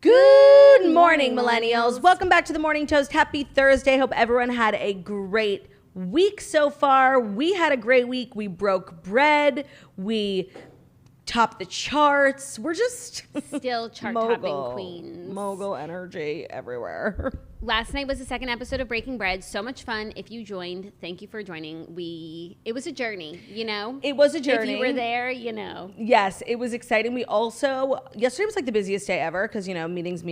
Good morning, millennials. Welcome back to the Morning Toast. Happy Thursday. Hope everyone had a great week so far. We had a great week. We broke bread. We topped the charts. We're just still chart-topping queens. Mogul energy everywhere. Last night was the second episode of Breaking Bread. So much fun. If you joined, thank you for joining. It was a journey, you know? It was a journey. If you were there, you know. Yes, it was exciting. We also, yesterday was like the busiest day ever because, you know, meetings,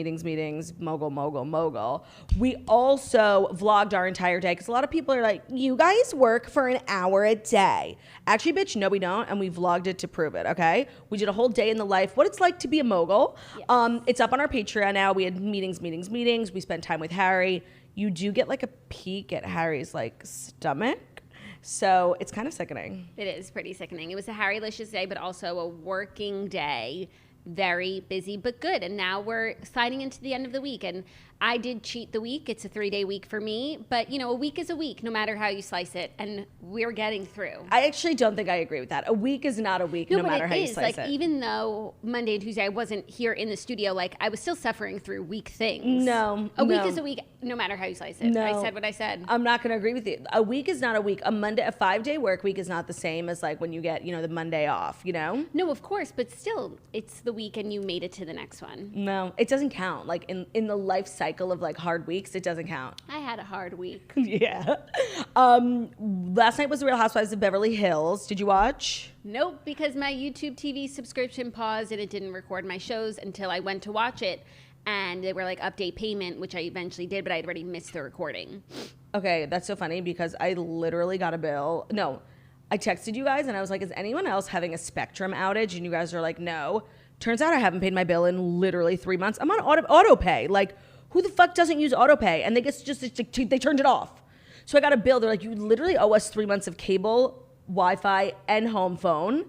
mogul. We also vlogged our entire day because a lot of people are like, you guys work for an hour a day. Actually, bitch, no, we don't. And we vlogged it to prove it, okay? We did a whole day in the life, what it's like to be a mogul. Yes. It's up on our Patreon now. We had meetings. We spent time with Harry. You do get like a peek at Harry's like stomach. So it's kind of sickening. It is pretty sickening. It was a Harry-licious day, but also a working day. Very busy, but good. And now we're sliding into the end of the week. And I did cheat the week. It's a 3-day week for me. But, you know, a week is a week, no matter how you slice it. And we're getting through. I actually don't think I agree with that. A week is not a week, no matter how you slice it. Even though Monday and Tuesday I wasn't here in the studio, like, I was still suffering through week things. A week is a week, no matter how you slice it. No. I said what I said. I'm not going to agree with you. A week is not a week. A 5-day work week is not the same as, like, when you get, you know, the Monday off, you know? No, of course. But still, it's the week and you made it to the next one. No, it doesn't count. Like, in the life cycle of, like, hard weeks, it doesn't count. I had a hard week. Yeah. Last night was The Real Housewives of Beverly Hills. Did you watch? Nope, because my YouTube TV subscription paused and it didn't record my shows until I went to watch it. And they were like, update payment, which I eventually did, but I had already missed the recording. Okay, that's so funny because I literally got a bill. No, I texted you guys and I was like, is anyone else having a Spectrum outage? And you guys are like, no. Turns out I haven't paid my bill in literally 3 months. I'm on auto pay. Like, who the fuck doesn't use auto pay? And they turned it off. So I got a bill. They're like, you literally owe us 3 months of cable, Wi-Fi, and home phone.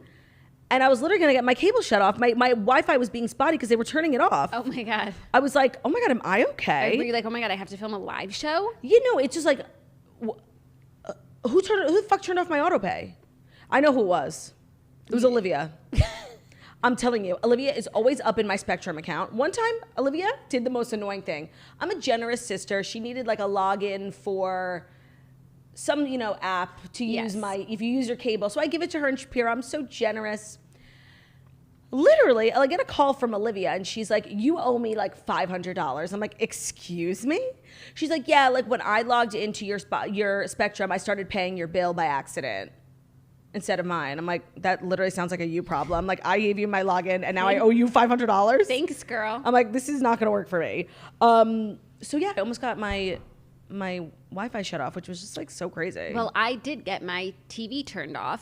And I was literally gonna get my cable shut off. My Wi-Fi was being spotty because they were turning it off. Oh my God. I was like, oh my God, am I okay? Were you like, oh my God, I have to film a live show? You know, it's just like, who the fuck turned off my auto pay? I know who it was. It was Olivia. I'm telling you, Olivia is always up in my Spectrum account. One time, Olivia did the most annoying thing. I'm a generous sister. She needed like a login for some, you know, app to use if you use your cable. So I give it to her and Shapiro. I'm so generous. Literally, I get a call from Olivia and she's like, you owe me like $500. I'm like, excuse me? She's like, yeah, like when I logged into your Spectrum, I started paying your bill by accident instead of mine. I'm like, that literally sounds like a you problem. Like, I gave you my login and now I owe you $500. Thanks, girl. I'm like, this is not gonna work for me. So yeah, I almost got my Wi-Fi shut off, which was just like so crazy. Well, I did get my TV turned off.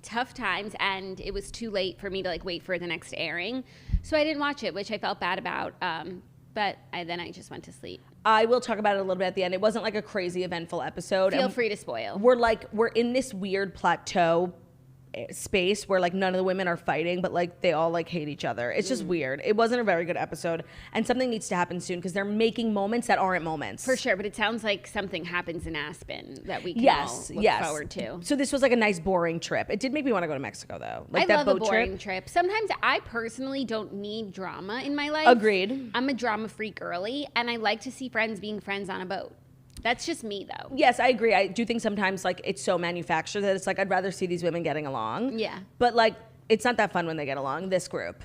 Tough times, and it was too late for me to like wait for the next airing. So I didn't watch it, which I felt bad about. But then I just went to sleep. I will talk about it a little bit at the end. It wasn't like a crazy eventful episode. Feel free to spoil. We're in this weird plateau space where like none of the women are fighting, but like they all like hate each other. It's just weird. It wasn't a very good episode, and something needs to happen soon because they're making moments that aren't moments. For sure, but it sounds like something happens in Aspen that we can all look forward to. So this was like a nice boring trip. It did make me want to go to Mexico though. Like I love a boring trip. Sometimes I personally don't need drama in my life. Agreed. I'm a drama freak girly, and I like to see friends being friends on a boat. That's just me, though. Yes, I agree. I do think sometimes, like, it's so manufactured that it's like, I'd rather see these women getting along. Yeah. But, like, it's not that fun when they get along, this group.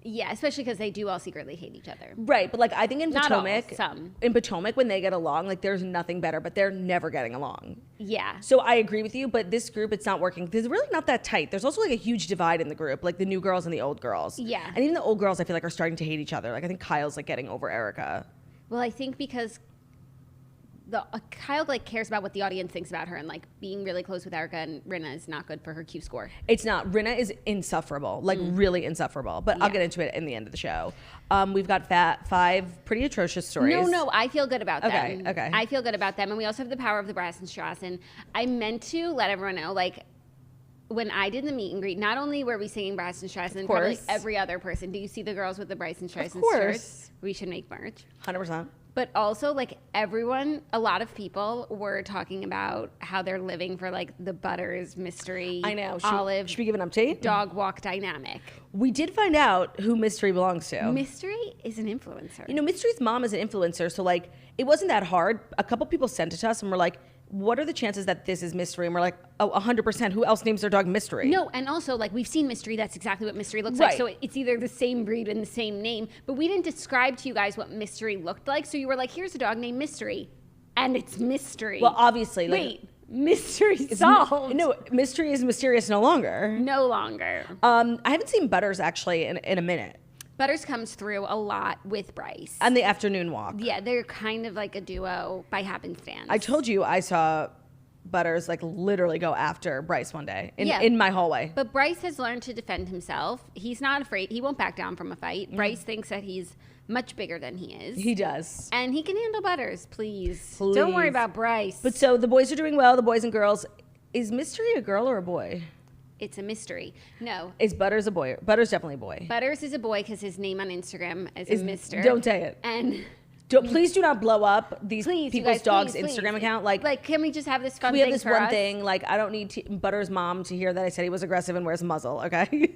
Yeah, especially because they do all secretly hate each other. Right, but, like, I think in Potomac, some. In Potomac, when they get along, like, there's nothing better, but they're never getting along. Yeah. So I agree with you, but this group, it's not working. They're really not that tight. There's also, like, a huge divide in the group, like, the new girls and the old girls. Yeah. And even the old girls, I feel like, are starting to hate each other. Like, I think Kyle's, like, getting over Erica. Well, I think because Kyle like cares about what the audience thinks about her, and like being really close with Erica and Rinna is not good for her Q score. It's not. Rinna is insufferable, like really insufferable. But I'll get into it in the end of the show. We've got 5 pretty atrocious stories. No, I feel good about them. Okay. I feel good about them, and we also have the power of the Brassenstrassen. I meant to let everyone know, like, when I did the meet and greet, not only were we singing Brassenstrassen, probably like every other person. Do you see the girls with the Brassenstrassen shirts? We should make merch. 100%. But also, like, everyone, a lot of people were talking about how they're living for, like, the Butters mystery. I know. Olive. Should we give an update? Dog walk dynamic. We did find out who Mystery belongs to. Mystery is an influencer. You know, Mystery's mom is an influencer, so like it wasn't that hard. A couple people sent it to us and were like, what are the chances that this is Mystery? And we're like, oh, 100%. Who else names their dog Mystery? No, and also, like, we've seen Mystery. That's exactly what Mystery looks Right. like. So it's either the same breed and the same name. But we didn't describe to you guys what Mystery looked like. So you were like, here's a dog named Mystery. And it's Mystery. Well, obviously. Like, Wait, Mystery solved. No, Mystery is mysterious no longer. No longer. I haven't seen Butters actually in a minute. Butters comes through a lot with Bryce. On the afternoon walk. Yeah, they're kind of like a duo by happenstance. I told you I saw Butters like literally go after Bryce one day in my hallway. But Bryce has learned to defend himself. He's not afraid. He won't back down from a fight. Bryce thinks that he's much bigger than he is. He does. And he can handle Butters, please. Don't worry about Bryce. But so the boys are doing well, the boys and girls. Is Mystery a girl or a boy? It's a mystery. No. Is Butters a boy? Butters definitely a boy. Butters is a boy because his name on Instagram is Mister. Don't say it. And please do not blow up these people's dogs' Instagram account. Like, can we just have this fun we thing have this for one us? thing. Like, I don't need Butters' mom to hear that I said he was aggressive and wears a muzzle. Okay.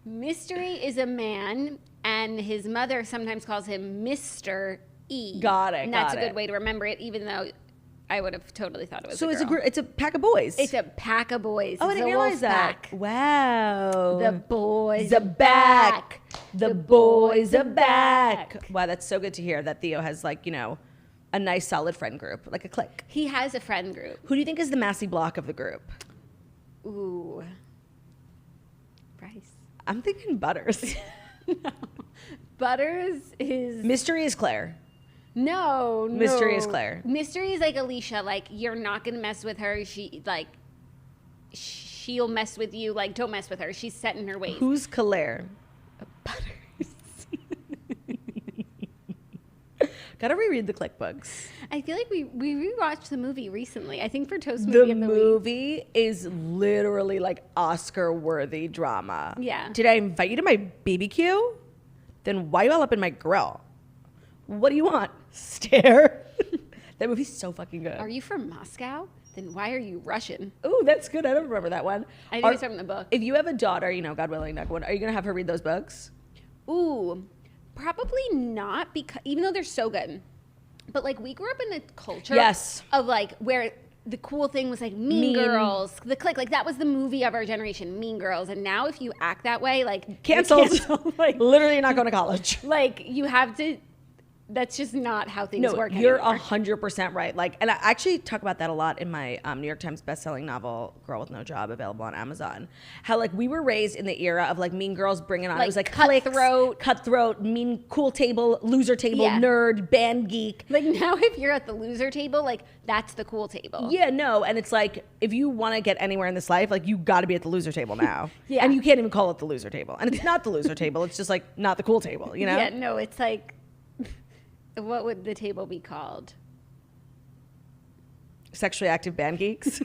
Mystery is a man, and his mother sometimes calls him Mr. E. Got it. And that's a good way to remember it, even though I would have totally thought it was So a girl. it's a pack of boys. It's a pack of boys. Oh, I It's didn't a realize wolf that. pack. Wow. The boys are back. The boys are back. Wow, that's so good to hear that Theo has like, you know, a nice solid friend group, like a clique. He has a friend group. Who do you think is the Massey Block of the group? Ooh. Bryce. I'm thinking Butters. No. Butters is... Mystery is Claire. No. Mystery is Claire. Mystery is like Alicia. Like, you're not going to mess with her. She'll mess with you. Like, don't mess with her. She's set in her ways. Who's Claire? Butters. Gotta reread the click books. I feel like we rewatched the movie recently. I think for Toast The Movie of the Week. movie is literally like Oscar-worthy drama. Yeah. Did I invite you to my BBQ? Then why you all up in my grill? What do you want? Stare. That movie's so fucking good. Are you from Moscow? Then why are you Russian? Ooh, that's good. I don't remember that one. I think it's from the book. If you have a daughter, you know, God willing, knock on wood, are you gonna have her read those books? Ooh, probably not, because even though they're so good. But like, we grew up in a culture Yes. of like where the cool thing was like Mean Girls, The Click, like that was the movie of our generation, Mean Girls. And now if you act that way, like Canceled. like, Literally, you're not going to college. like you have to. That's just not how things work you're anymore. 100% right. Like, and I actually talk about that a lot in my New York Times bestselling novel, Girl with No Job, available on Amazon. How like we were raised in the era of like Mean Girls bringing on, Like it was like cutthroat, mean, cool table, loser table, Yeah. nerd, band geek. Like now, if you're at the loser table, like that's the cool table. Yeah, no, and it's like if you want to get anywhere in this life, like you got to be at the loser table now. Yeah. And you can't even call it the loser table, and it's not the loser table. It's just like not the cool table, you know? Yeah, no, it's like, what would the table be called? Sexually active band geeks.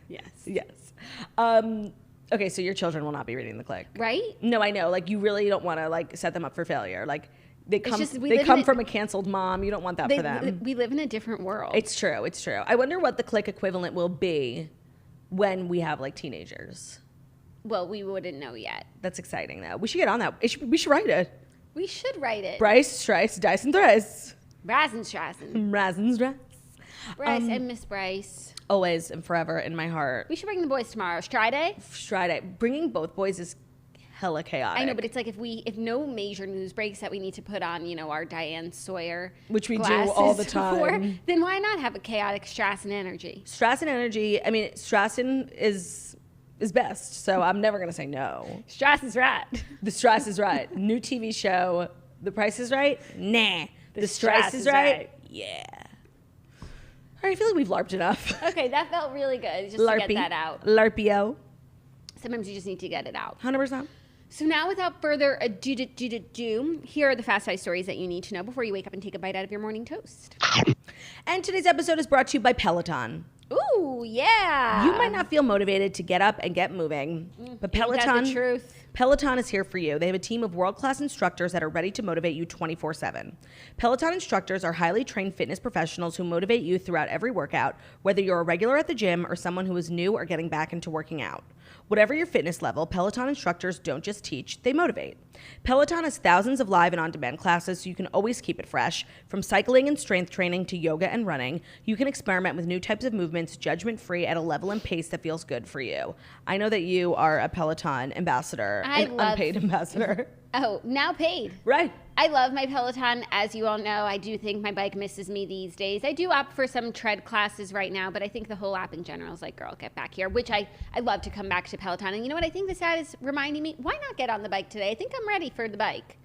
Yes. Yes. Okay, so your children will not be reading the click. Right? No, I know. Like you really don't want to like set them up for failure. Like they come just- we they live come in a- from a canceled mom. You don't want that for them. We live in a different world. It's true. It's true. I wonder what the click equivalent will be when we have like teenagers. Well, we wouldn't know yet. That's exciting though. We should get on that. We should write it. We should write it. Bryce, Strice, Dice, and Thrice. Rasenstrassen. Razins, Strice. Bryce, I miss Bryce. Always and forever in my heart. We should bring the boys tomorrow. Stride? Friday. Bringing both boys is hella chaotic. I know, but it's like if no major news breaks that we need to put on, you know, our Diane Sawyer Which we do glasses all the for, time. then why not have a chaotic Strassen energy? Strassen energy. I mean, Strassen is best, so I'm never gonna say no. Strass is right. The Strass is right. New TV show. The Price is Right. Nah. The Strass Strass is is right. right. Yeah. All right. I feel like we've LARPed enough. Okay, that felt really good just LARPy. to get that out. LARPio. Sometimes you just need to get it out. 100%. So now, without further ado, here are the Fast Five stories that you need to know before you wake up and take a bite out of your morning toast. And today's episode is brought to you by Peloton. Ooh, yeah. You might not feel motivated to get up and get moving, but Ain't that Peloton, the truth? Peloton is here for you. They have a team of world-class instructors that are ready to motivate you 24/7. Peloton instructors are highly trained fitness professionals who motivate you throughout every workout, whether you're a regular at the gym or someone who is new or getting back into working out. Whatever your fitness level, Peloton instructors don't just teach, they motivate. Peloton has thousands of live and on-demand classes, so you can always keep it fresh. From cycling and strength training to yoga and running, you can experiment with new types of movements, judgment-free, at a level and pace that feels good for you. I know that you are a Peloton ambassador, unpaid ambassador. Oh, now paid. Right. I love my Peloton. As you all know, I do think my bike misses me these days. I do opt for some tread classes right now, but I think the whole app in general is like, girl, get back here, which I love to come back to Peloton. And you know what? I think this ad is reminding me, why not get on the bike today? I think I'm ready for the bike.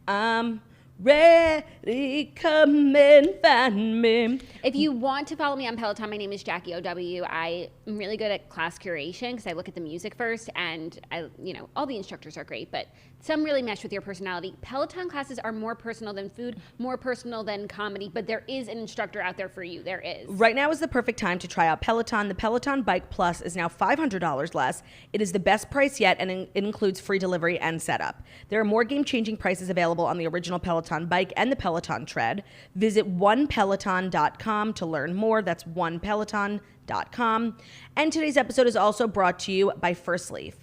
Ready, come and find me. If you want to follow me on Peloton, my name is Jackie OW. I am really good at class curation because I look at the music first, and all the instructors are great, but some really mesh with your personality. Peloton classes are more personal than food, more personal than comedy, but there is an instructor out there for you. There is. Right now is the perfect time to try out Peloton. The Peloton Bike Plus is now $500 less. It is the best price yet, and it includes free delivery and setup. There are more game-changing prices available on the original Peloton bike and the Peloton tread. Visit onepeloton.com to learn more. That's onepeloton.com. And today's episode is also brought to you by First Leaf.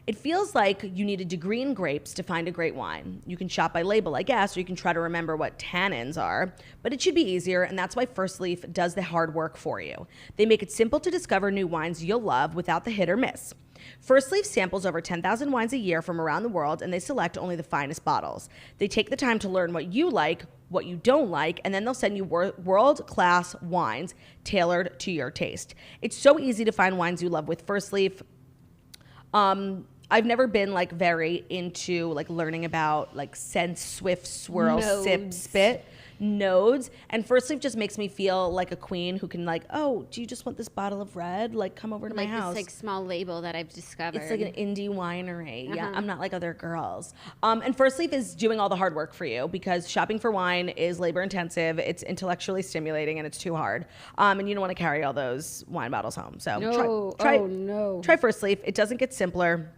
It feels like you need a degree in grapes to find a great wine. You can shop by label, I guess, or you can try to remember what tannins are, but it should be easier, and that's why First Leaf does the hard work for you. They make it simple to discover new wines you'll love without the hit or miss. First Leaf samples over 10,000 wines a year from around the world, and they select only the finest bottles. They take the time to learn what you like, what you don't like, and then they'll send you world-class wines tailored to your taste. It's so easy to find wines you love with First Leaf. I've never been very into learning about sense, swift, swirl, Nodes. sip, spit, nodes. And First Leaf just makes me feel like a queen who can oh, do you just want this bottle of red? Come over to my house. This small label that I've discovered. It's like an indie winery. Yeah, I'm not like other girls. And First Leaf is doing all the hard work for you because shopping for wine is labor intensive, it's intellectually stimulating, and it's too hard. And you don't want to carry all those wine bottles home. So try First Leaf. It doesn't get simpler.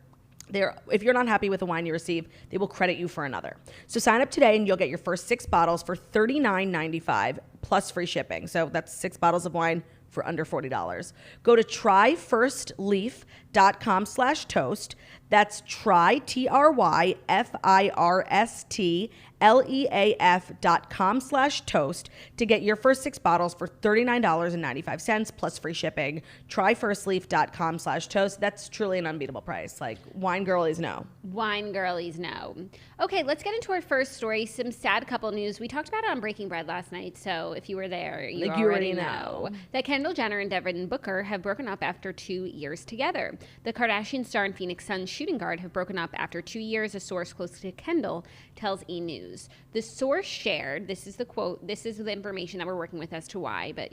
If you're not happy with the wine you receive, they will credit you for another. So sign up today and you'll get your first 6 bottles for $39.95 plus free shipping. So that's 6 bottles of wine for under $40. Go to tryfirstleaf.com/toast. That's tryfirstleaf.com/toast to get your first 6 bottles for $39.95 plus free shipping. Tryfirstleaf.com/toast. That's truly an unbeatable price. Wine girlies know. Wine girlies know. Okay, let's get into our first story. Some sad couple news. We talked about it on Breaking Bread last night, so if you were there, you already know that Kendall Jenner and Devin Booker have broken up after 2 years together. The Kardashian star and Phoenix Suns shooting guard have broken up after 2 years, a source close to Kendall tells E! News. The source shared, this is the quote, this is the information that we're working with as to why, but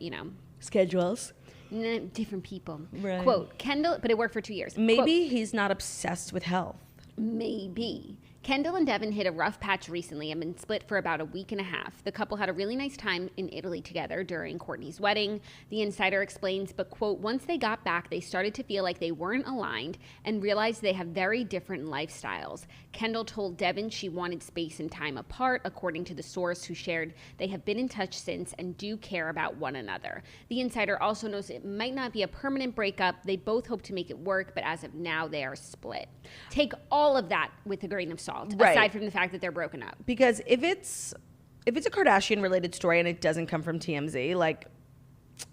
Schedules. Different people. Right. Quote, Kendall, but it worked for 2 years. Maybe Quote, he's not obsessed with health. Maybe. Kendall and Devin hit a rough patch recently and been split for about a week and a half. The couple had a really nice time in Italy together during Kourtney's wedding. The insider explains, but quote, once they got back, they started to feel like they weren't aligned and realized they have very different lifestyles. Kendall told Devin she wanted space and time apart, according to the source who shared they have been in touch since and do care about one another. The insider also knows it might not be a permanent breakup. They both hope to make it work, but as of now, they are split. Take all of that with a grain of salt. Right. Aside from the fact that they're broken up. Because if it's a Kardashian related story and it doesn't come from TMZ,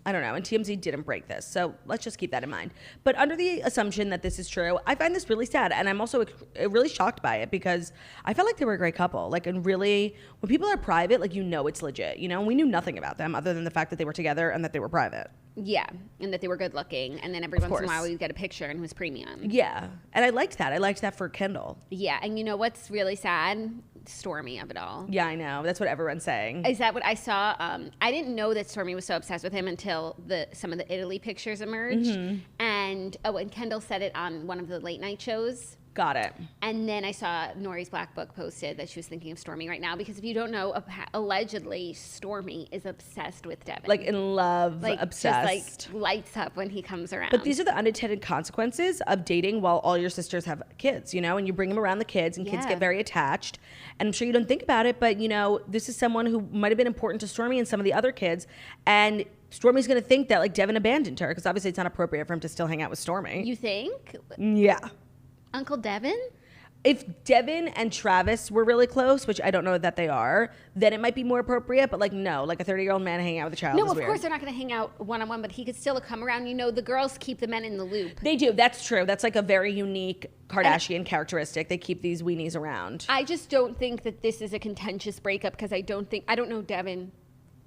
I don't know, and TMZ didn't break this, so let's just keep that in mind. But under the assumption that this is true, I find this really sad, and I'm also really shocked by it because I felt like they were a great couple. And really, when people are private, it's legit, and we knew nothing about them other than the fact that they were together and that they were private. Yeah, and that they were good looking, and then every once in a while we'd get a picture and it was premium. Yeah, and I liked that. I liked that for Kendall. Yeah, and you know what's really sad? Stormy of it all. Yeah, I know. That's what everyone's saying. Is that what I saw? I didn't know that Stormy was so obsessed with him until some of the Italy pictures emerged. Mm-hmm. And Kendall said it on one of the late night shows. Got it. And then I saw Nori's Black Book posted that she was thinking of Stormy right now because if you don't know, allegedly Stormy is obsessed with Devin. In love, obsessed. Just lights up when he comes around. But these are the unintended consequences of dating while all your sisters have kids, and you bring them around the kids and kids get very attached. And I'm sure you don't think about it, but this is someone who might have been important to Stormy and some of the other kids. And Stormy's going to think that like Devin abandoned her because obviously it's not appropriate for him to still hang out with Stormy. You think? Yeah. Uncle Devin? If Devin and Travis were really close, which I don't know that they are, then it might be more appropriate. But like, no, like a 30-year-old man hanging out with a child. No, is of weird. course they're not going to hang out one-on-one, but he could still come around. You know, the girls keep the men in the loop. They do. That's true. That's like a very unique Kardashian characteristic. They keep these weenies around. I just don't think that this is a contentious breakup because I don't know Devin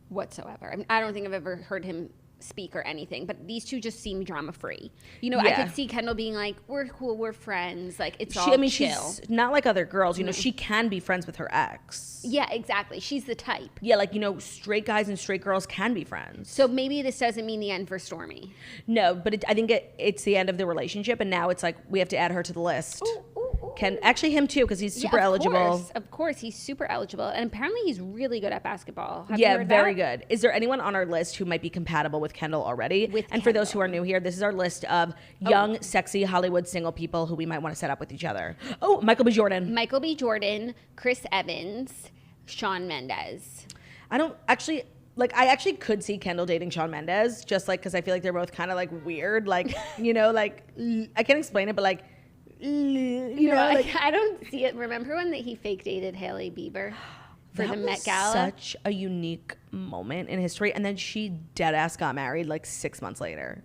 whatsoever. I mean, I don't think I've ever heard him speak or anything, but these two just seem drama free. You know, Yeah. I could see Kendall being like, "We're cool, we're friends." Like it's all chill. She's not like other girls. You know, she can be friends with her ex. Yeah, exactly. She's the type. Yeah, like, you know, straight guys and straight girls can be friends. So maybe this doesn't mean the end for Stormy. No, but I think it's the end of the relationship, and now it's like we have to add her to the list. Actually him too, because he's super eligible. Of course, he's super eligible, and apparently he's really good at basketball. Have you Yeah, heard very that? good. Is there anyone on our list who might be compatible with Kendall already? For those who are new here, this is our list of young, sexy Hollywood single people who we might want to set up with each other. Oh, Michael B. Jordan. Michael B. Jordan, Chris Evans, Shawn Mendes. I actually could see Kendall dating Shawn Mendes, just like because I feel like they're both kind of like weird, like, you know, like I can't explain it, but like, you know, like, I don't see it. Remember when he fake dated Hailey Bieber for the Met Gala? Such a unique moment in history, and then she dead ass got married like 6 months later.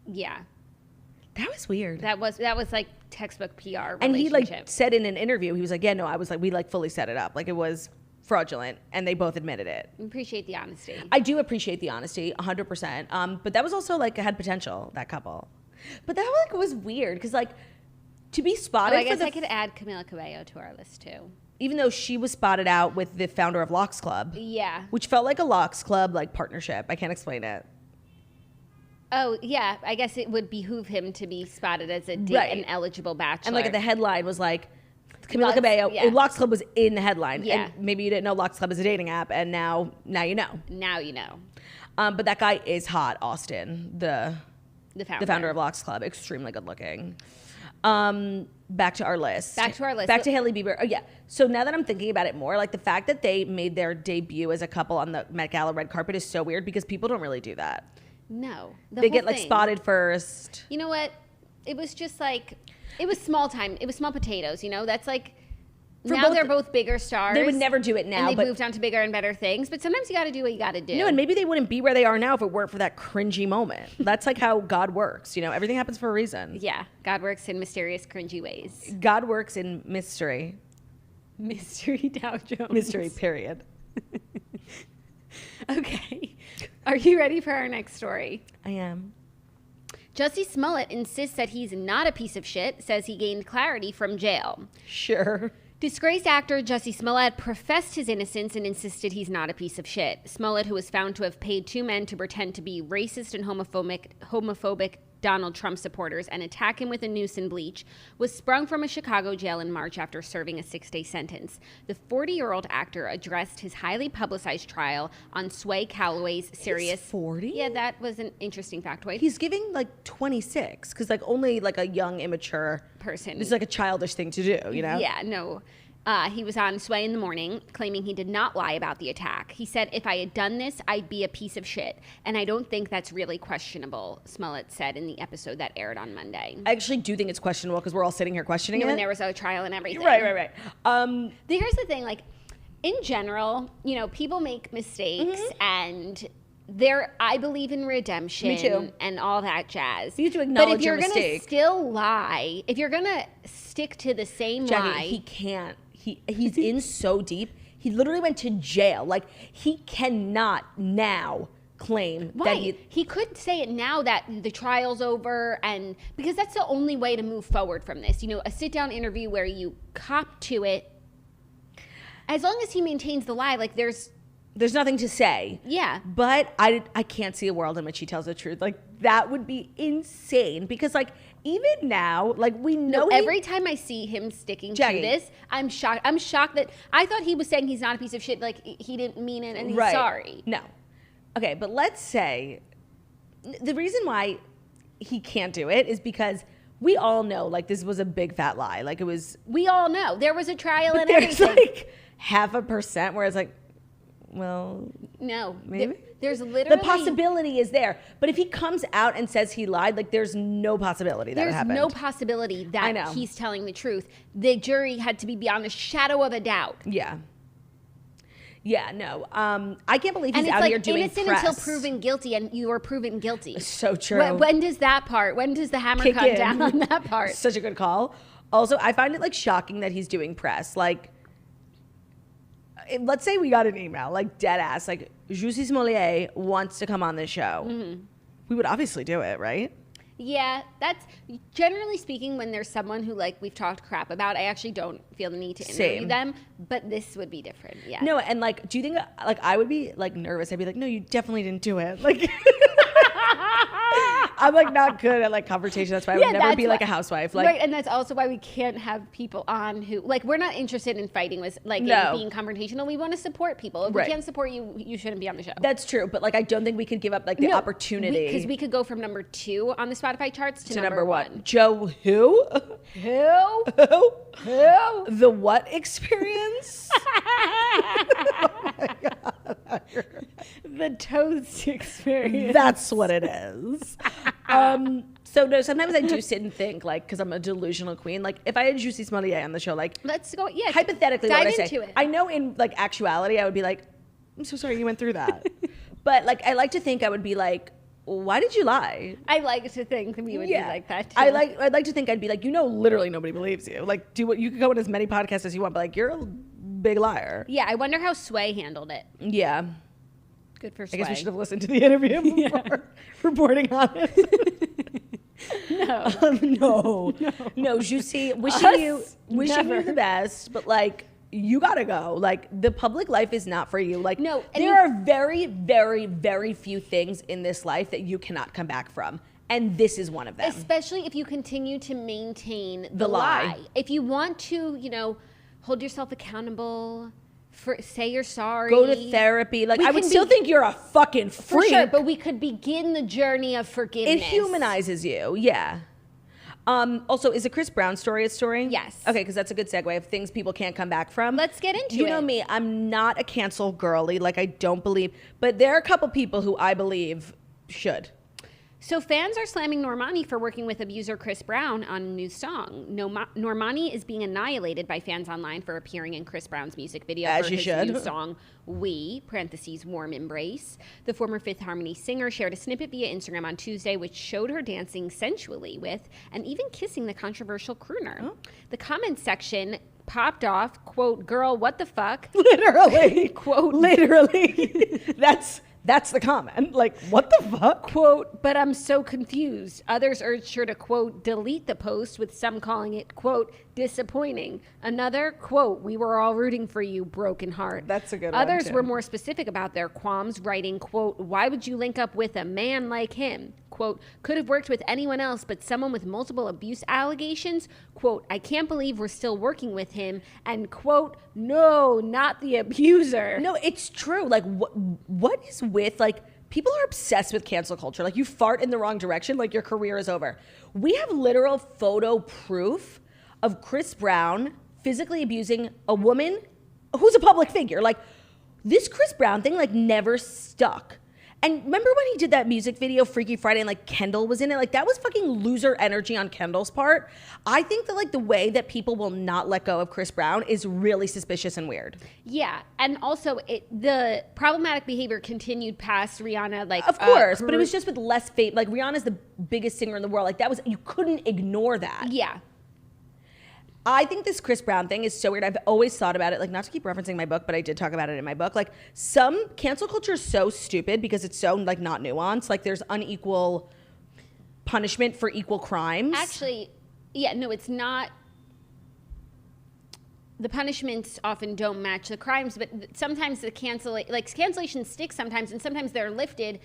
Yeah, that was weird. That was like textbook PR relationship. And he like said in an interview, he was like, "Yeah, no, I was like, we like fully set it up, like it was fraudulent," and they both admitted it. Appreciate the honesty. I do appreciate the honesty, 100%. But that was also like had potential, that couple. But that like was weird because like. To be spotted, I guess I could add Camila Cabello to our list too. Even though she was spotted out with the founder of Locks Club. Yeah. Which felt like a Locks Club like partnership. I can't explain it. Oh, yeah. I guess it would behoove him to be spotted as an eligible bachelor. And like the headline was like, Camila Cabello, Locks Club was in the headline. Yeah. And maybe you didn't know Locks Club is a dating app, and now you know. Now you know. But that guy is hot, Austin, the founder of Locks Club. Extremely good looking. Back to our list. Back to Hailey Bieber. Oh yeah. So now that I'm thinking about it more, like the fact that they made their debut as a couple on the Met Gala red carpet is so weird because people don't really do that. No. They get like spotted first. You know what? It was just like, it was small time. It was small potatoes, you know? That's like, they're both bigger stars. They would never do it now. And they moved on to bigger and better things. But sometimes you got to do what you got to do. No, and maybe they wouldn't be where they are now if it weren't for that cringy moment. That's like how God works. You know, everything happens for a reason. Yeah. God works in mysterious, cringy ways. God works in mystery. Mystery Dow Jones. Mystery, period. Okay. Are you ready for our next story? I am. Jussie Smollett insists that he's not a piece of shit, says he gained clarity from jail. Sure. Disgraced actor Jussie Smollett professed his innocence and insisted he's not a piece of shit. Smollett, who was found to have paid two men to pretend to be racist and homophobic Donald Trump supporters and attack him with a noose and bleach, was sprung from a Chicago jail in March after serving a 6-day sentence. The 40-year-old actor addressed his highly publicized trial on Sway Calloway's Sirius. He's 40? Yeah, that was an interesting factoid. He's giving like 26 because like only like a young, immature person. It's like a childish thing to do, you know? Yeah, no. He was on Sway in the Morning, claiming he did not lie about the attack. He said, "If I had done this, I'd be a piece of shit. And I don't think that's really questionable," Smollett said in the episode that aired on Monday. I actually do think it's questionable because we're all sitting here questioning it. And there was a trial and everything. Right. Here's the thing, like, in general, you know, people make mistakes and I believe in redemption. Me too. And all that jazz. You have to acknowledge your mistake. But if you're going to still lie, if you're going to stick to the same lie. He can't. He's in so deep. He literally went to jail. Like, he cannot now claim that he could say it now that the trial's over, and because that's the only way to move forward from this. You know, a sit-down interview where you cop to it. As long as he maintains the lie, like there's nothing to say. Yeah. But I can't see a world in which he tells the truth. Like, that would be insane because, like, even now, like, we know every time I see him sticking to this, I'm shocked. I'm shocked that I thought he was saying he's not a piece of shit. Like, he didn't mean it and he's sorry. No. Okay, but let's say the reason why he can't do it is because we all know, like, this was a big fat lie. Like, it was. We all know. There was a trial and there's everything. Like 0.5% where it's like, well, No. maybe. There's literally... The possibility is there. But if he comes out and says he lied, like there's no possibility that it happened. There's no possibility that he's telling the truth. The jury had to be beyond a shadow of a doubt. Yeah. Yeah, no. I can't believe he's and it's out like here doing innocent press. until proven guilty, and you are proven guilty. So true. When does that part? When does the hammer Kick come in. down on that part? Such a good call. Also, I find it like shocking that he's doing press. Like, let's say we got an email, like dead ass, like Jussie Smollett wants to come on this show. Mm-hmm. We would obviously do it, right? Yeah, that's generally speaking when there's someone who like we've talked crap about, I actually don't feel the need to interview them, but this would be different. Yeah. No, and like, do you think like I would be like nervous? I'd be like, no, you definitely didn't do it. Like, I'm like not good at like confrontation. That's why I would never be like a housewife. Like, right, and that's also why we can't have people on who like we're not interested in fighting with like in being confrontational. We want to support people. If we can't support you, you shouldn't be on the show. That's true, but like I don't think we could give up like the opportunity because we could go from number 2 on the Spotify charts to number 1. Joe, who? Who? The what experience? Oh my God. The toast experience. That's what it is. So no, sometimes I do sit and think like, because I'm a delusional queen. Like if I had Jussie Smollett on the show, like let's go. Yeah, hypothetically, what would I say? into it. I know in like actuality, I would be like, I'm so sorry you went through that. But like I like to think I would be like, why did you lie? I like to think we would be like that too. I'd like to think I'd be like, literally nobody believes you. Like do what you can go on as many podcasts as you want, but like you're a big liar. Yeah, I wonder how Sway handled it. Yeah. Good for Sway. I guess we should have listened to the interview before reporting on it. No, Jussie, wishing you the best, but like you gotta go. Like the public life is not for you. Like no, there are very, very, very few things in this life that you cannot come back from. And this is one of them. Especially if you continue to maintain the lie. If you want to, hold yourself accountable, say you're sorry. Go to therapy. Like I would still think you're a fucking freak. For sure, but we could begin the journey of forgiveness. It humanizes you, yeah. Also, is the Chris Brown story a story? Yes. Okay, because that's a good segue of things people can't come back from. Let's get into it. You know me, I'm not a cancel girly. Like I don't believe, but there are a couple people who I believe should. So fans are slamming Normani for working with abuser Chris Brown on a new song. Normani is being annihilated by fans online for appearing in Chris Brown's music video for his new song, We, (Warm Embrace). The former Fifth Harmony singer shared a snippet via Instagram on Tuesday, which showed her dancing sensually with and even kissing the controversial crooner. Oh. The comments section popped off, quote, "Girl, what the fuck?" Literally. Quote, literally. That's the comment. Like, what the fuck? Quote, "But I'm so confused." Others urged her to, quote, delete the post, with some calling it, quote, disappointing. Another, quote, "We were all rooting for you, broken heart." That's a good one. Others too. were more specific about their qualms, writing, quote, "Why would you link up with a man like him?" Quote, "Could have worked with anyone else, but someone with multiple abuse allegations." Quote, "I can't believe we're still working with him." And quote, "No, not the abuser." No, it's true. Like, what is with, like, people are obsessed with cancel culture. Like, you fart in the wrong direction, like your career is over. We have literal photo proof of Chris Brown physically abusing a woman who's a public figure. Like, this Chris Brown thing, like, never stuck. And remember when he did that music video, Freaky Friday, and like Kendall was in it? Like that was fucking loser energy on Kendall's part. I think that like the way that people will not let go of Chris Brown is really suspicious and weird. Yeah, and also the problematic behavior continued past Rihanna. Like of course, but it was just with less fame. Like Rihanna's the biggest singer in the world. Like that was, you couldn't ignore that. Yeah. I think this Chris Brown thing is so weird. I've always thought about it, like not to keep referencing my book, but I did talk about it in my book. Like some cancel culture is so stupid because it's so like not nuanced. Like there's unequal punishment for equal crimes. Actually, yeah, no, it's not. The punishments often don't match the crimes, but sometimes the cancellation sticks sometimes, and sometimes they're lifted.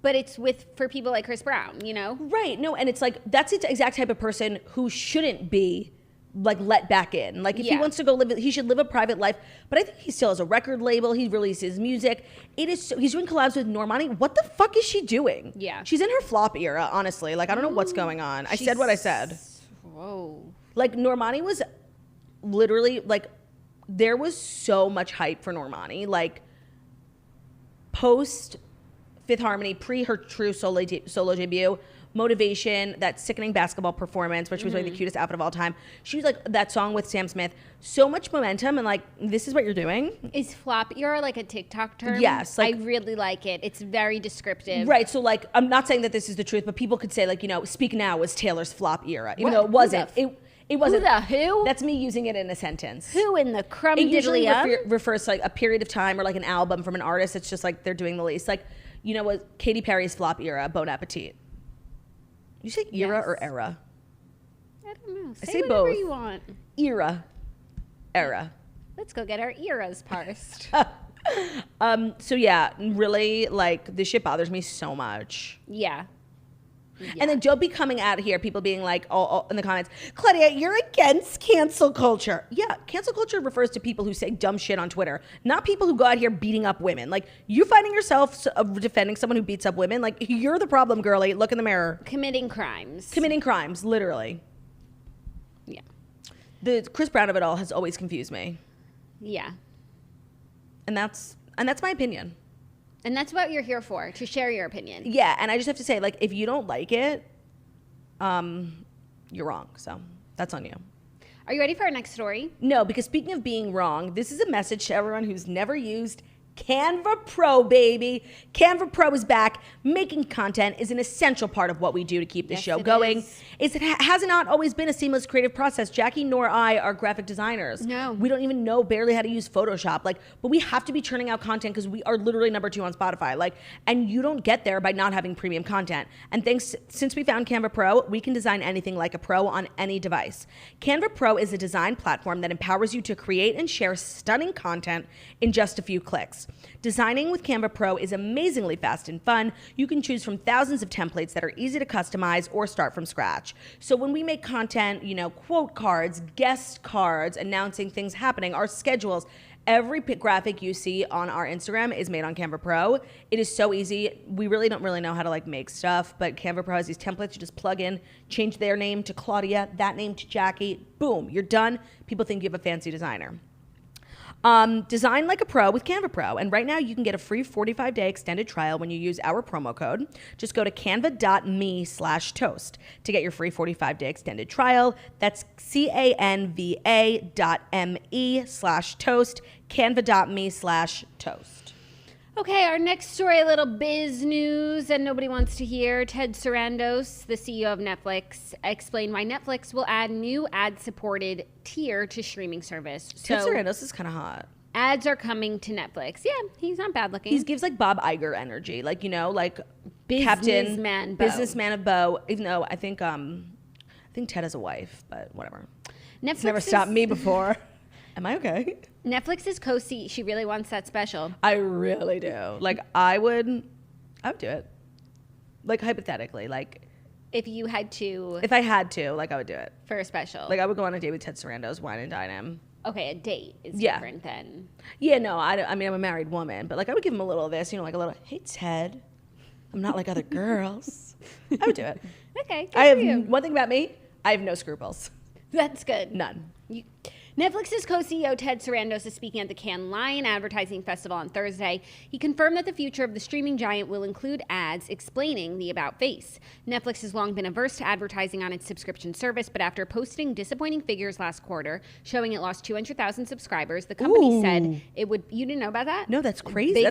But it's for people like Chris Brown, you know? Right. No, and it's like that's the exact type of person who shouldn't be like let back in. Like if he wants to go live, he should live a private life. But I think he still has a record label. He releases music. He's doing collabs with Normani. What the fuck is she doing? Yeah. She's in her flop era, honestly. Like I don't know what's going on. I said what I said. Whoa. Like Normani was literally like, there was so much hype for Normani. Like post Fifth Harmony, pre her true solo debut, Motivation, that sickening basketball performance, where she was wearing the cutest outfit of all time. She was like, that song with Sam Smith, so much momentum, and like, this is what you're doing. Is flop era like a TikTok term? Yes. Like, I really like it. It's very descriptive. Right. So like, I'm not saying that this is the truth, but people could say like, Speak Now was Taylor's flop era, even though it wasn't. It wasn't. Who the who? That's me using it in a sentence. Who in the crumb It usually diddly refers to like a period of time or like an album from an artist. It's just like they're doing the least. Like, what Katy Perry's flop era, Bon Appetit. You say era or era? I don't know. I say whatever both. You want. Era. Let's go get our eras parsed. So yeah, really, like, this shit bothers me so much. Yeah. And then don't be coming out here, people being like, all in the comments, Claudia, you're against cancel culture. Yeah, cancel culture refers to people who say dumb shit on Twitter, not people who go out here beating up women. Like, you finding yourself defending someone who beats up women, like, you're the problem, girlie. Look in the mirror. Committing crimes, literally. Yeah. The Chris Brown of it all has always confused me. Yeah. And that's my opinion. And that's what you're here for, to share your opinion. Yeah, and I just have to say, like, if you don't like it, you're wrong. So that's on you. Are you ready for our next story? No, because speaking of being wrong, this is a message to everyone who's never used Canva Pro, baby. Canva Pro is back. Making content is an essential part of what we do to keep the show going. It has not always been a seamless creative process. Jackie nor I are graphic designers. No. We don't even know barely how to use Photoshop. Like, but we have to be churning out content because we are literally #2 on Spotify. Like, and you don't get there by not having premium content. And since we found Canva Pro, we can design anything like a pro on any device. Canva Pro is a design platform that empowers you to create and share stunning content in just a few clicks. Designing with Canva Pro is amazingly fast and fun. You can choose from thousands of templates that are easy to customize or start from scratch. So when we make content, quote cards, guest cards, announcing things happening, our schedules, every graphic you see on our Instagram is made on Canva Pro. It is so easy. We really don't know how to like make stuff, but Canva Pro has these templates you just plug in, change their name to Claudia, that name to Jackie, boom, you're done. People think you have a fancy designer. Design like a pro with Canva Pro. And right now you can get a free 45-day extended trial when you use our promo code. Just go to canva.me/toast to get your free 45-day extended trial. That's canva.me/toast, canva.me/toast. Okay, our next story, a little biz news that nobody wants to hear. Ted Sarandos, the CEO of Netflix, explained why Netflix will add new ad-supported tier to streaming service. Ted Sarandos is kind of hot. Ads are coming to Netflix. Yeah, he's not bad looking. He gives like Bob Iger energy, like, like businessman of Bo. Even though I think Ted has a wife, but whatever. It's never stopped me before. Am I okay? Netflix's co-CEO, she really wants that special. I really do. Like, I would do it. Like, hypothetically, like, if you had to. If I had to, like, I would do it. For a special. Like, I would go on a date with Ted Sarandos, wine and dine him. Okay, a date is different than. Yeah, no, I mean, I'm a married woman, but like, I would give him a little of this, like a little, hey, Ted, I'm not like other girls. I would do it. Okay, one thing about me, I have no scruples. That's good. None. Netflix's co-CEO Ted Sarandos is speaking at the Cannes Lion Advertising Festival on Thursday. He confirmed that the future of the streaming giant will include ads explaining the about face. Netflix has long been averse to advertising on its subscription service, but after posting disappointing figures last quarter showing it lost 200,000 subscribers, the company said it would. You didn't know about that? No, that's crazy.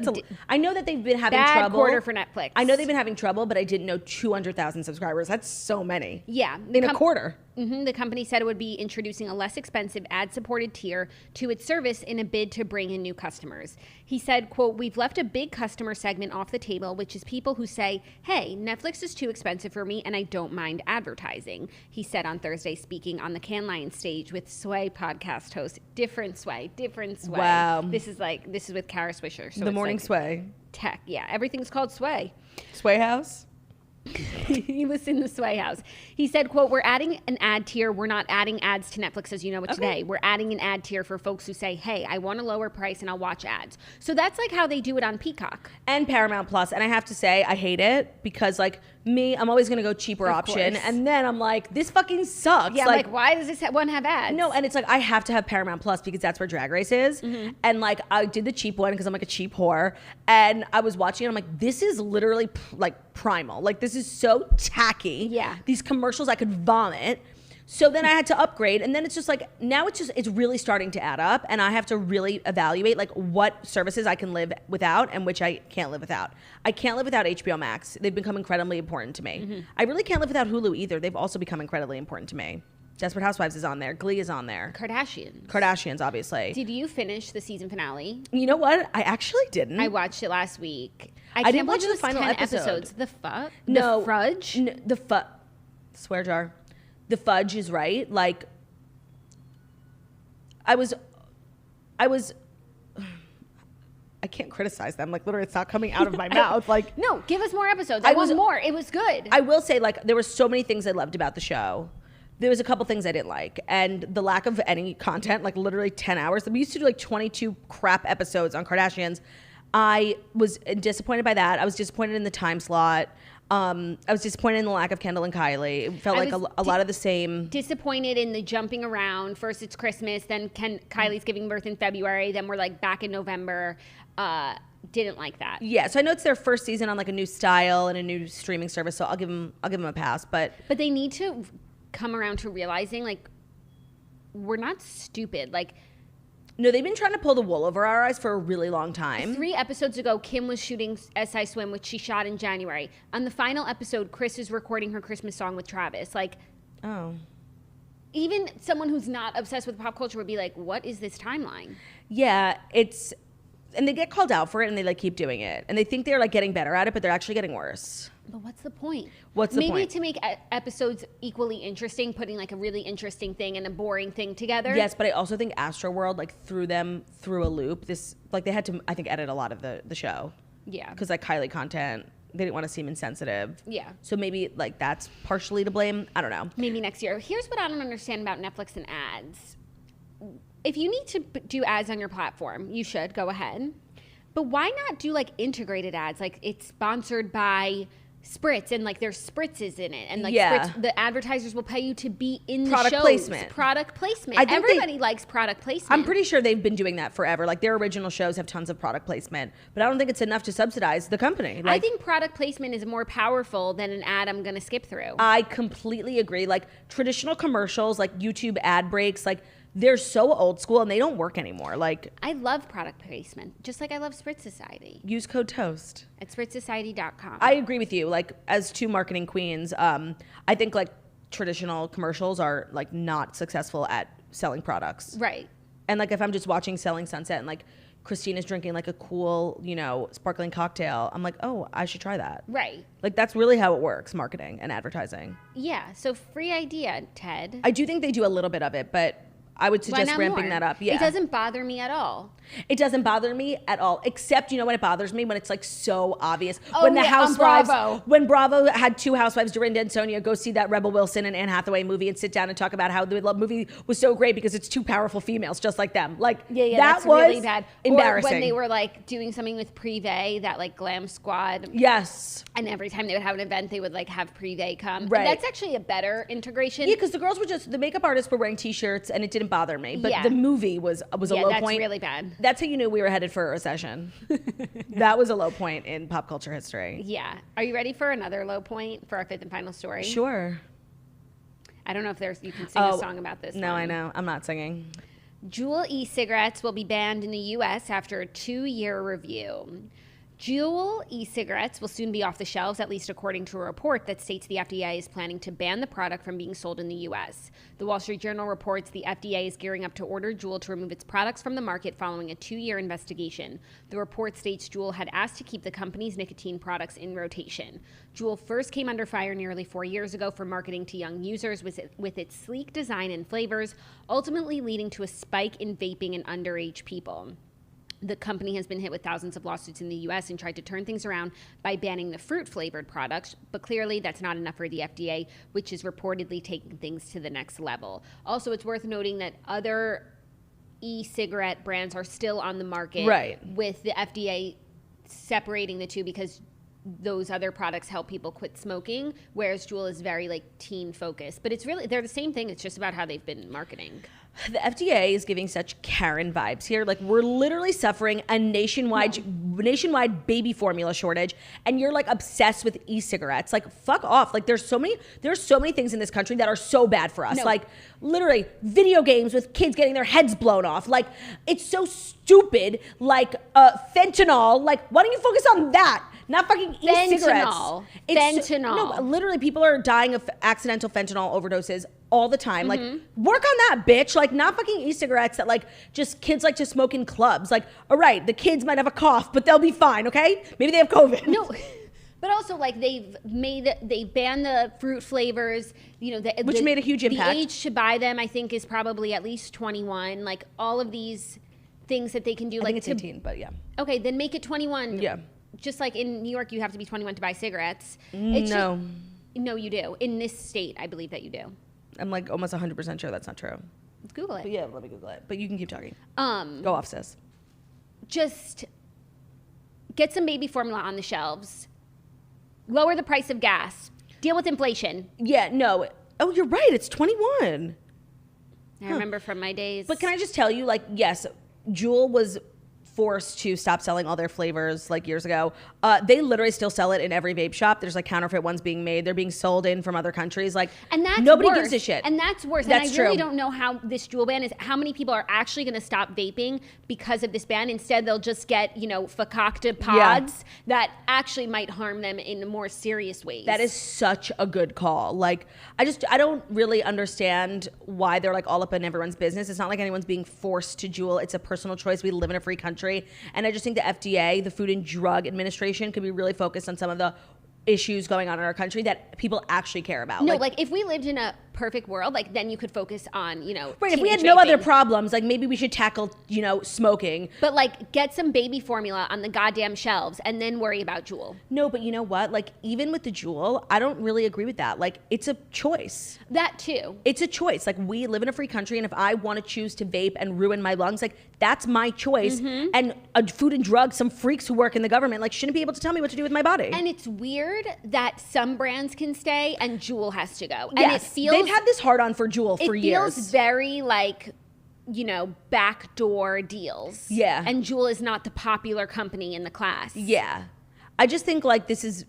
I know that they've been having bad trouble. Quarter for Netflix. I know they've been having trouble, but I didn't know 200,000 subscribers. That's so many. Yeah, in a quarter. The company said it would be introducing a less expensive ad-supported tier to its service in a bid to bring in new customers. He said, quote, "We've left a big customer segment off the table, which is people who say, hey, Netflix is too expensive for me and I don't mind advertising," he said on Thursday, speaking on the Cannes Lion stage with Sway podcast host. Different Sway. Wow. This is with Kara Swisher. So the morning Sway. Tech. Yeah, everything's called Sway. Sway House? He was in the Sway House. He said, quote, "We're adding an ad tier. We're not adding ads to Netflix, as you know it today. We're adding an ad tier for folks who say, hey, I want a lower price and I'll watch ads." So that's like how they do it on Peacock. And Paramount Plus. And I have to say, I hate it because, like, Me, I'm always going to go cheaper option. And then I'm like, this fucking sucks. Yeah, like why does this one have ads? No, and it's like, I have to have Paramount Plus because that's where Drag Race is. And like, I did the cheap one because I'm like a cheap whore. And I was watching it, I'm like, this is literally like primal. Like, this is so tacky. Yeah. These commercials, I could vomit. So then I had to upgrade, and then it's just like, now it's really starting to add up, and I have to really evaluate like what services I can live without and which I can't live without. I can't live without HBO Max. They've become incredibly important to me. I really can't live without Hulu either. They've also become incredibly important to me. Desperate Housewives is on there. Glee is on there. Kardashians, obviously. Did you finish the season finale? You know what? I actually didn't. I watched it last week. I didn't watch the final episode. The fuck? No. The fudge? Swear jar. The fudge is right. Like, I can't criticize them. Like, literally, it's not coming out of my mouth. Like, no, give us more episodes. I want more. It was good. I will say, like, there were so many things I loved about the show. There was a couple things I didn't like. And the lack of any content, like literally 10 hours. We used to do like 22 crap episodes on Kardashians. I was disappointed by that. I was disappointed in the time slot. I was disappointed in the lack of Kendall and Kylie. It felt like a lot of the same. Disappointed in the jumping around. First it's Christmas, then Kylie's giving birth in February, then we're like back in November. Didn't like that. Yeah, so I know it's their first season on like a new style and a new streaming service, so I'll give them a pass. But they need to come around to realizing like we're not stupid. Like, no, they've been trying to pull the wool over our eyes for a really long time. 3 episodes ago, Kim was shooting SI Swim, which she shot in January. On the final episode, Chris is recording her Christmas song with Travis. Like, oh. Even someone who's not obsessed with pop culture would be like, what is this timeline? Yeah, and they get called out for it and they like keep doing it. And they think they're like getting better at it, but they're actually getting worse. But what's the point? Maybe to make episodes equally interesting, putting like a really interesting thing and a boring thing together. Yes, but I also think Astroworld like threw them through a loop. They had to, I think, edit a lot of the show. Yeah. Because like Kylie content, they didn't want to seem insensitive. Yeah. So maybe like that's partially to blame. I don't know. Maybe next year. Here's what I don't understand about Netflix and ads. If you need to do ads on your platform, you should go ahead. But why not do like integrated ads? Like it's sponsored by Spritz and like there's spritzes in it and like Spritz, the advertisers will pay you to be in the shows. Product placement. Everybody likes product placement. I'm pretty sure they've been doing that forever. Like their original shows have tons of product placement, but I don't think it's enough to subsidize the company. Like, I think product placement is more powerful than an ad I'm going to skip through. I completely agree. Like traditional commercials, like YouTube ad breaks, like they're so old school and they don't work anymore. Like I love product placement, just like I love Spritz Society. Use code TOAST at spritzsociety.com. I agree with you. Like as two marketing queens, I think like traditional commercials are like not successful at selling products. Right. And like if I'm just watching Selling Sunset and like Christina's drinking like a cool, sparkling cocktail, I'm like, oh, I should try that. Right. Like that's really how it works, marketing and advertising. Yeah. So free idea, Ted. I do think they do a little bit of it, but I would suggest ramping that up. Yeah. It doesn't bother me at all. It doesn't bother me at all, except when it bothers me when it's like so obvious. Oh, when the Housewives, Bravo. When Bravo had 2 housewives, Dorinda and Sonia, go see that Rebel Wilson and Anne Hathaway movie and sit down and talk about how the movie was so great because it's 2 powerful females just like them. Like that was really bad. Embarrassing. Or when they were like doing something with Privé, that like glam squad. Yes. And every time they would have an event, they would like have Privé come. Right. And that's actually a better integration. Yeah, because the girls were the makeup artists were wearing T-shirts and it didn't bother me. But the movie was a low point. That's really bad. That's how you knew we were headed for a recession. That was a low point in pop culture history. Yeah. Are you ready for another low point for our 5th and final story? Sure. I don't know if you can sing a song about this. No, I know. I'm not singing. Juul e-cigarettes will be banned in the U.S. after a 2-year review. Juul e-cigarettes will soon be off the shelves, at least according to a report that states the FDA is planning to ban the product from being sold in the U.S. The Wall Street Journal reports the FDA is gearing up to order Juul to remove its products from the market following a 2-year investigation. The report states Juul had asked to keep the company's nicotine products in rotation. Juul first came under fire nearly 4 years ago for marketing to young users with its sleek design and flavors, ultimately leading to a spike in vaping in underage people. The company has been hit with thousands of lawsuits in the U.S. and tried to turn things around by banning the fruit-flavored products, but clearly that's not enough for the FDA, which is reportedly taking things to the next level. Also, it's worth noting that other e-cigarette brands are still on the market, right, with the FDA separating the two because those other products help people quit smoking, whereas Juul is very like teen focused. But it's really, they're the same thing. It's just about how they've been marketing. The FDA is giving such Karen vibes here. Like, we're literally suffering a nationwide baby formula shortage, and you're like obsessed with e-cigarettes. Like, fuck off. Like, there's so many things in this country that are so bad for us. No. Like, literally video games with kids getting their heads blown off. Like, it's so stupid. Like, fentanyl. Like, why don't you focus on that? Not fucking e-cigarettes. Fentanyl. No, literally, people are dying of accidental fentanyl overdoses all the time. Like, Mm-hmm. work on that, bitch. Like, not fucking e-cigarettes that like just kids like to smoke in clubs. Like, all right, the kids might have a cough, but they'll be fine. Okay, maybe they have COVID. No. But also, like, they banned the fruit flavors, you know, Which made a huge impact. The age to buy them, I think, is probably at least 21. Like, all of these things that they can do. I like think it's 18, but yeah. Okay, then make it 21. Yeah. Just like in New York, you have to be 21 to buy cigarettes. No. No, you do. In this state, I believe that you do. I'm like almost 100% sure that's not true. Let's Google it. But yeah, let me Google it. But you can keep talking. Go off, sis. Just get some baby formula on the shelves. Lower the price of gas. Deal with inflation. Yeah, no. Oh, you're right. It's 21. I remember from my days. But can I just tell you, like, yes, Juul was forced to stop selling all their flavors like years ago. They literally still sell it in every vape shop. There's like counterfeit ones being made. They're being sold in from other countries. Like, and that's nobody worse. gives a shit. And that's worse. That's and I really true. don't know how this Juul ban is. How many people are actually going to stop vaping because of this ban? Instead, they'll just get, you know, fakakta pods that actually might harm them in more serious ways. That is such a good call. Like, I don't really understand why they're like all up in everyone's business. It's not like anyone's being forced to Juul. It's a personal choice. We live in a free country. And I just think the FDA, the Food and Drug Administration, could be really focused on some of the issues going on in our country that people actually care about. No, like if we lived in a perfect world, like then you could focus on, you know, right. If we had vaping. no other problems, like maybe we should tackle, you know, smoking. But like get some baby formula on the goddamn shelves and then worry about Juul. No, but you know what? Like even with the Juul, I don't really agree with that. Like it's a choice. That too. It's a choice. Like we live in a free country, and if I want to choose to vape and ruin my lungs, like that's my choice. Mm-hmm. And Food and Drug, some freaks who work in the government, like shouldn't be able to tell me what to do with my body. And it's weird that some brands can stay and Juul has to go. And yes, it feels they've had this hard on for Juul for years. It feels very like, you know, backdoor deals. Yeah. And Juul is not the popular company in the class. Yeah. I just think like this is